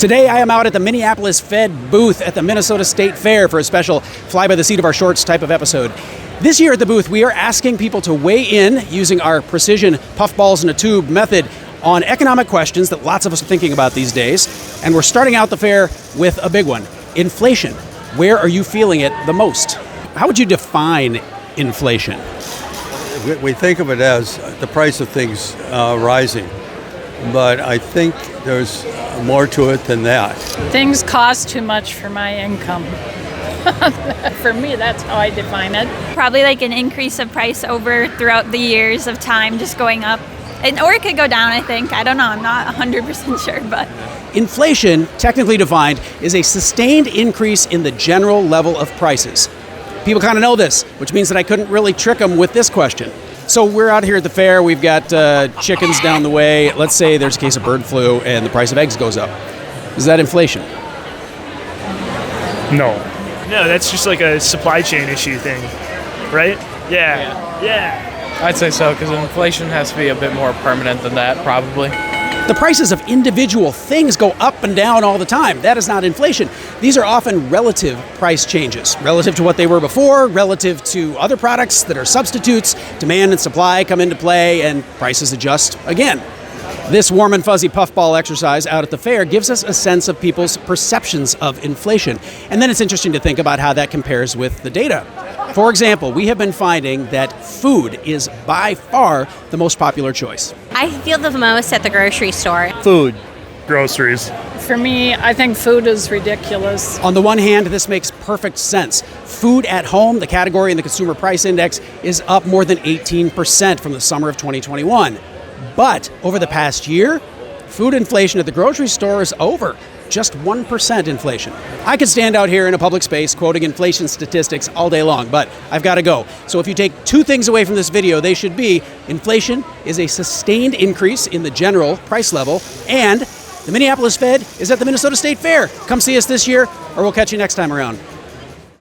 Today I am out at the Minneapolis Fed booth at the Minnesota State Fair for a special fly by the seat of our shorts type of episode. This year at the booth, we are asking people to weigh in using our precision puffballs in a tube method on economic questions that lots of us are thinking about these days. And we're starting out the fair with a big one, inflation. Where are you feeling it the most? How would you define inflation? We think of it as the price of things rising, but I think there's more to it than that. Things cost too much for my income. For me, that's how I define it. Probably like an increase of price throughout the years of time, just going up. Or it could go down, I think. I don't know. I'm not 100% sure, but... Inflation, technically defined, is a sustained increase in the general level of prices. People kind of know this, which means that I couldn't really trick them with this question. So we're out here at the fair. We've got chickens down the way. Let's say there's a case of bird flu and the price of eggs goes up. Is that inflation? No, that's just like a supply chain issue thing, right? Yeah. I'd say so, because inflation has to be a bit more permanent than that, probably. The prices of individual things go up and down all the time. That is not inflation. These are often relative price changes, relative to what they were before, relative to other products that are substitutes. Demand and supply come into play, and prices adjust again. This warm and fuzzy puffball exercise out at the fair gives us a sense of people's perceptions of inflation. And then it's interesting to think about how that compares with the data. For example, we have been finding that food is by far the most popular choice. I feel the most at the grocery store. Food. Groceries. For me, I think food is ridiculous. On the one hand, this makes perfect sense. Food at home, the category in the Consumer Price Index, is up more than 18% from the summer of 2021. But over the past year, food inflation at the grocery store is over. Just 1% inflation. I could stand out here in a public space quoting inflation statistics all day long, but I've got to go. So if you take two things away from this video, they should be inflation is a sustained increase in the general price level, and the Minneapolis Fed is at the Minnesota State Fair. Come see us this year, or we'll catch you next time around.